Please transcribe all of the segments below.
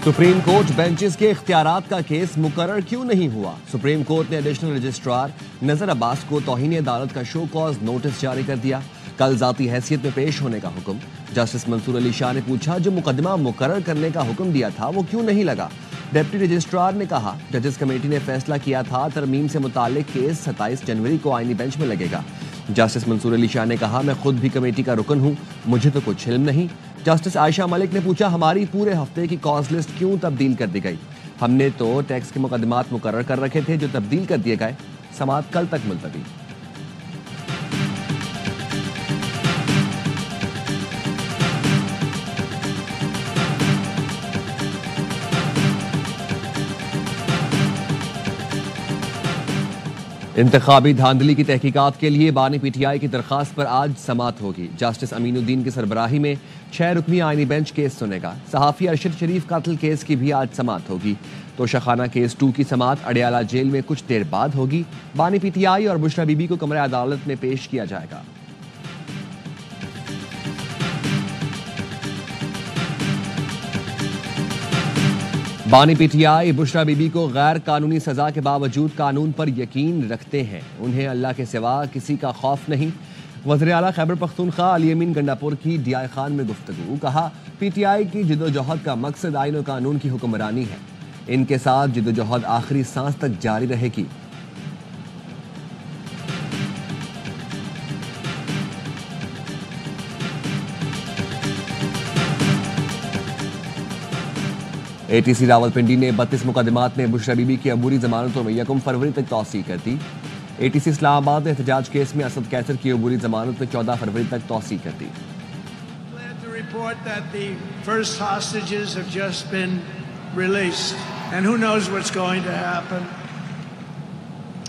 Supreme court benches के इख्तियारात का case मुकर्रर क्यों नहीं हुआ? सुप्रीम कोर्ट ने एडिशनल रजिस्ट्रार नजर अब्बास को तौहीन अदालत का शो कॉज नोटिस जारी कर दिया। कल जाती हैसियत में पेश होने का हुक्म। जस्टिस मंसूर अली शाह ने पूछा, जो मुकदमा मुकर्रर करने का हुक्म दिया था वो क्यों नहीं लगा? डिप्टी रजिस्ट्रार ने कहा, जजेस कमेटी ने फैसला किया था तरमीम से मुताल्लिक केस 27 जनवरी को आईनी बेंच में लगेगा। जस्टिस मंसूर अली शाह ने कहा, मैं खुद भी कमेटी का रुकन हूं, मुझे तो कुछ इल्म नहीं। जस्टिस आयशा मलिक ने पूछा, हमारी पूरे हफ्ते की कॉज लिस्ट क्यों तब्दील कर दी गई? हमने तो टैक्स के मुकदमात मुकर्रर कर रखे थे जो तब्दील कर दिए गए। समाअत कल तक मुलतवी। इंतखाबी धांधली की तहकीकात के लिए बानी पीटीआई की दरखास्त पर आज समाअत होगी। जस्टिस अमीनुद्दीन की सरबराही में 6 रुकनी आईनी बेंच केस सुनेगा। सहाफी अरशद शरीफ कातिल केस की भी आज समाअत होगी। तोशाखाना केस 2 की समाअत अडियाला जेल में कुछ देर बाद होगी। बानी पीटीआई और बुशरा बीबी को कमरे अदालत में पेश किया जाएगा। बानी पीटीआई बुशरा बीबी को गैर कानूनी सजा के बावजूद कानून पर यकीन रखते हैं। उन्हें अल्लाह के सिवा किसी का खौफ नहीं। वज़ीर आला खैबर पख्तूनख्वा अली अमीन गंडापुर की डीआई खान में गुफ्तगू। कहा, पीटीआई की जिद्दोजहद का मकसद आईन और कानून की हुक्मरानी है। इनके साथ जिद्दोजहद आखिरी सांस तक जारी रहेगी। एटीसी रावलपिंडी ने 32 मुकदमात में बुशरा बीबी की अबूरी जमानतों में 1 फरवरी तक तौसीह कर दी। एटीसी इस्लामाबाद ने एहतजाज केस में असद कैसर की अबूरी जमानत में 14 फरवरी तक तौसीह कर दी।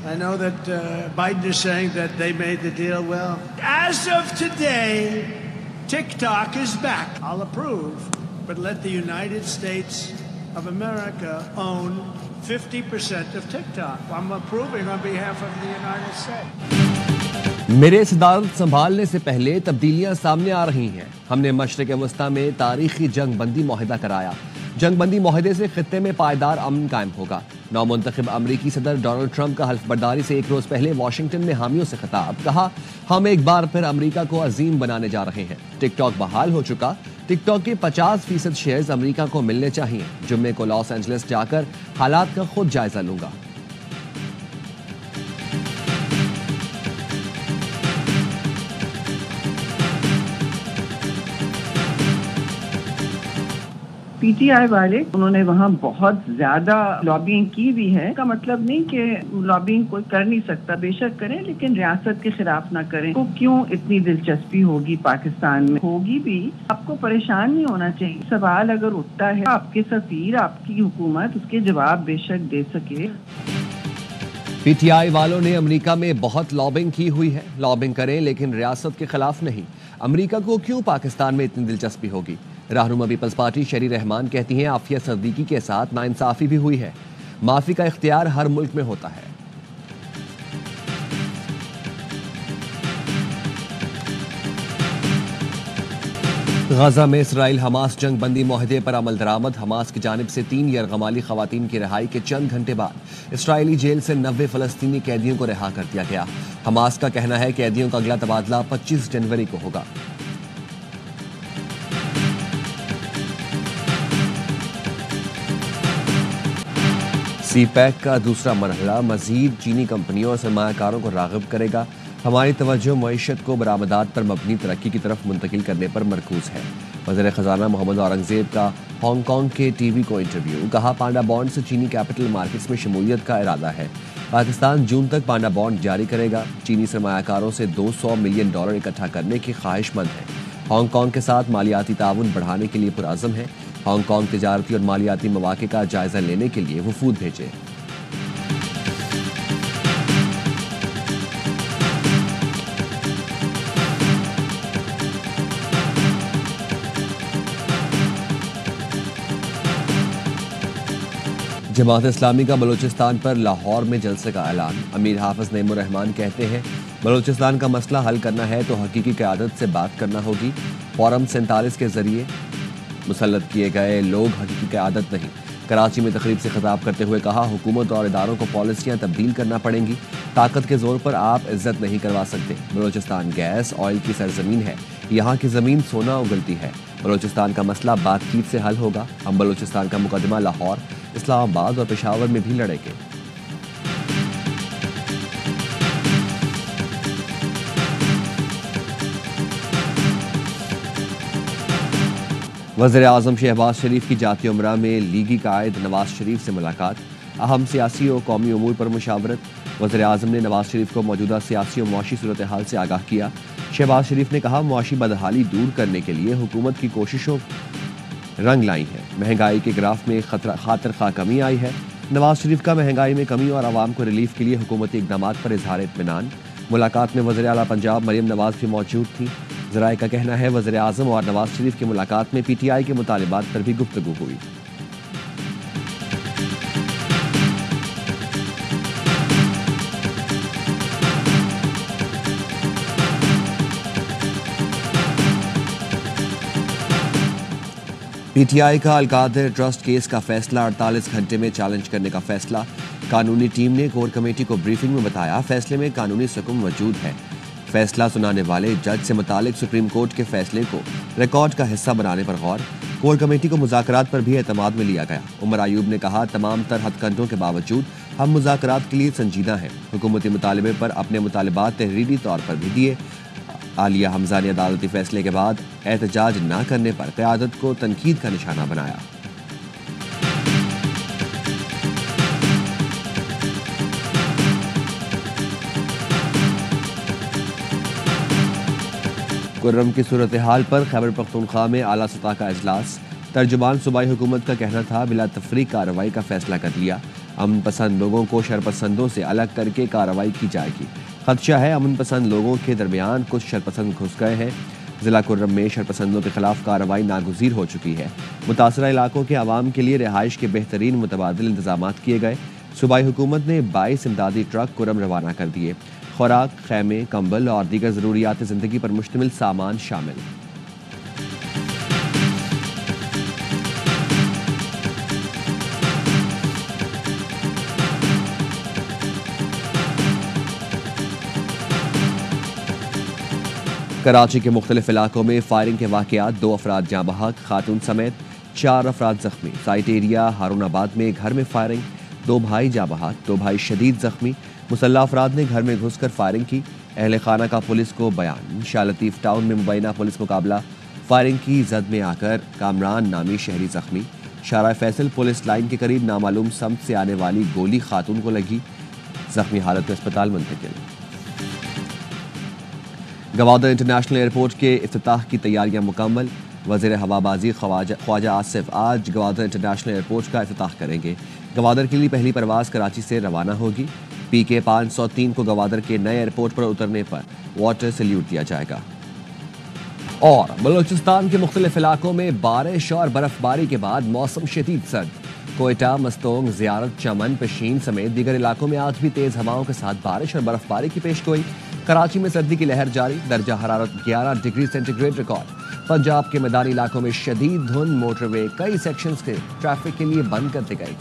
I know that Biden is saying that they made the deal well. As of today, TikTok is back. I'll approve, but let the United States of America own 50% of TikTok. I'm approving on behalf of the United States. मेरे सदारत संभालने से पहले तब्दीलियां सामने आ रही हैं। हमने मशरिक़ वस्ता में तारीखी जंग बंदी मुआहिदा कराया। जंग बंदी मुआहिदे से खित्ते में पायदार अमन कायम होगा। नौमुंतखब अमरीकी सदर डोनाल्ड ट्रंप का हल्फ बर्दारी से 1 रोज पहले वाशिंगटन में हामियों से खिताब। कहा, हम एक बार फिर अमरीका को अजीम बनाने जा रहे हैं। टिकटॉक बहाल हो चुका। टिकटॉक के 50% शेयर्स अमरीका को मिलने चाहिए। जुम्मे को लॉस एंजलिस जाकर हालात का खुद जायजा लूंगा। पीटीआई वाले उन्होंने वहाँ बहुत ज्यादा लॉबिंग की भी है। का मतलब नहीं कि लॉबिंग कोई कर नहीं सकता, बेशक करें, लेकिन रियासत के खिलाफ ना करें। तो क्यों इतनी दिलचस्पी होगी पाकिस्तान में? होगी भी। आपको परेशान नहीं होना चाहिए। सवाल अगर उठता है, आपके सफीर, आपकी हुकूमत उसके जवाब बेशक दे सके। पीटीआई वालों ने अमेरिका में बहुत लॉबिंग की हुई है। लॉबिंग करें लेकिन रियासत के खिलाफ नहीं। अमेरिका को क्यों पाकिस्तान में इतनी दिलचस्पी होगी? रहनुमा पीपल्स पार्टी शरी रहमान कहती हैं, आफिया सद्दीकी के साथ नाइंसाफी भी हुई है। माफी का इख्तियार हर मुल्क में होता है। गजा में इसराइल हमास जंग बंदी मुआहदे पर अमल दरामद। हमास की जानिब से 3 यरगमाली खवातीन की रिहाई के चंद घंटे बाद इसराइली जेल से 90 फलस्तीनी कैदियों को रिहा कर दिया गया। हमास का कहना है कैदियों का अगला तबादला 25 जनवरी को होगा। सीपैक का दूसरा मरहला मजीद चीनी कंपनियों और सरमायाकारों को राग़िब करेगा। हमारी तवज्जो मईशत को बरामदात पर मबनी तरक्की की तरफ मुंतकिल करने पर मरकूज है। वज़ीर ख़जाना मोहम्मद औरंगज़ेब का हांगकांग के टीवी को इंटरव्यू। कहा, पांडा बॉन्ड से चीनी कैपिटल मार्केट्स में शमूलियत का इरादा है। पाकिस्तान जून तक पांडा बॉन्ड जारी करेगा। चीनी सरमायाकारों से $200 मिलियन इकट्ठा करने की ख्वाहिशमंद है। हांगकांग के साथ मालियाती ताउन बढ़ाने के लिए पुरअज़म है। हांगकांग तिजारती और मालियाती मौक़े का जायजा लेने के लिए वफूद भेजे। जमात इस्लामी का बलूचिस्तान पर लाहौर में जलसे का ऐलान। अमीर हाफिज नईमुर रहमान कहते हैं, बलूचिस्तान का मसला हल करना है तो हकीकी क़यादत से बात करना होगी। फोरम 47 के जरिए मुसल्लत किए गए लोग हकीकी क़यादत नहीं। कराची में तकरीब से खिताब करते हुए कहा, हुकूमत और इदारों को पॉलिसियाँ तब्दील करना पड़ेंगी। ताकत के जोर पर आप इज्जत नहीं करवा सकते। बलोचिस्तान गैस ऑयल की सरजमीन है, यहाँ की ज़मीन सोना उगलती है। बलोचिस्तान का मसला बातचीत से हल होगा। हम बलोचिस्तान का मुकदमा लाहौर, इस्लामाबाद और पेशावर में भी लड़ेंगे। वज़ीर आज़म शहबाज शरीफ की जाती उमरा में लीगी कायद नवाज शरीफ से मुलाकात। अहम सियासी और कौमी उमूर पर मुशावरत। वज़ीर आज़म ने नवाज शरीफ को मौजूदा सियासी और मुआशी सूरत हाल से आगाह किया। शहबाज शरीफ ने कहा, मुआशी बदहाली दूर करने के लिए हुकूमत की कोशिशों रंग लाई है। महंगाई के ग्राफ में खातिर खा कमी आई है। नवाज शरीफ का महंगाई में कमी और आवाम को रिलीफ के लिए हुकूमती इक़दामात पर इजहार इत्मीनान। मुलाकात में वज़ीर आला पंजाब मरियम नवाज भी मौजूद थी। ज़राए का कहना है, वज़ीर आज़म और नवाज शरीफ की मुलाकात में PTI के मुतालिबात पर भी गुफ्तगू हुई। PTI का अलकादर ट्रस्ट केस का फैसला 48 घंटे में चैलेंज करने का फैसला। कानूनी टीम ने कोर कमेटी को ब्रीफिंग में बताया, फैसले में कानूनी सुकून मौजूद है। फैसला सुनाने वाले जज से मुतालिक सुप्रीम कोर्ट के फैसले को रिकॉर्ड का हिस्सा बनाने पर गौर। कोर कमेटी को मुज़ाकरात पर भी एतमाद में लिया गया। उमर अयूब ने कहा, तमाम तर हथकंडों के बावजूद हम मुज़ाकरात के लिए संजीदा हैं। हुकूमती मुतालबे पर अपने मुतालबात तहरीरी तौर पर भी दिए। आलिया हमजा ने अदालती फैसले के बाद एहतजाज न करने पर क़यादत को तनकीद का निशाना बनाया। कुर्रम की सूरत हाल पर खैबर पख्तूनख्वा में आला सतह का इजलास। तर्जुमान सूबाई हुकूमत का कहना था, बिला तफरीक कार्रवाई का फैसला कर लिया। अमन पसंद लोगों को शरपसंदों से अलग करके कार्रवाई की जाएगी। खदशा है अमन पसंद लोगों के दरमियान कुछ शरपसंद घुस गए हैं। जिला कुर्रम में शरपसंदों के खिलाफ कार्रवाई नागुज़ीर हो चुकी है। मुतासरा इलाकों के आवाम के लिए रिहाइश के बेहतरीन मुतबादिल इंतजामात किए गए। सूबाई हुकूमत ने 22 इमदादी ट्रक कुर्रम रवाना कर दिए। खुराक, खैमे, कंबल और दीगर ज़रूरियात ज़िंदगी पर मुश्तमिल सामान शामिल। कराची के मुख्तलिफ इलाकों में फायरिंग के वाक़यात, 2 अफराद जाँ बहक, खातून समेत 4 अफराद जख्मी। साइट एरिया हारूनाबाद में घर में फायरिंग, 2 भाई जाँ बहक, 2 भाई शदीद जख्मी। मुसल्लह अफराद ने घर में घुसकर फायरिंग की। अहले खाना का पुलिस को बयान। शाह लतीफ़ टाउन में मुबैना पुलिस मुकाबला, फायरिंग की जद में आकर कामरान नामी शहरी जख्मी। शारा फैसल पुलिस लाइन के करीब नामालूम समत से आने वाली गोली खातून को लगी, जख्मी हालत में अस्पताल मुंतकिल। गवादर इंटरनेशनल एयरपोर्ट के इफ्तिताह की तैयारियां मुकम्मल। वज़ीर हवाबाजी ख्वाजा आसिफ आज गवादर इंटरनेशनल एयरपोर्ट का इफ्तिताह करेंगे। गवादर के लिए पहली परवाज़ कराची से रवाना होगी। PK 503 को गवादर के नए एयरपोर्ट पर उतरने पर वाटर सैल्यूट दिया जाएगा। और बलोचिस्तान के मुख्तलिफ इलाकों में बारिश और बर्फबारी के बाद मौसम शदीद सर्द। कोयटा, मस्तोंग, ज़ियारत, चमन, पेशीन समेत दीगर इलाकों में आज भी तेज़ हवाओं के साथ बारिश और बर्फबारी की पेशगोई। कराची में सर्दी की लहर जारी, दर्जा हरारत 11 डिग्री सेंटीग्रेड रिकॉर्ड। पंजाब के मैदानी इलाकों में शदीद धुंध, मोटरवे कई सेक्शंस के ट्रैफिक के लिए बंद कर दी गई।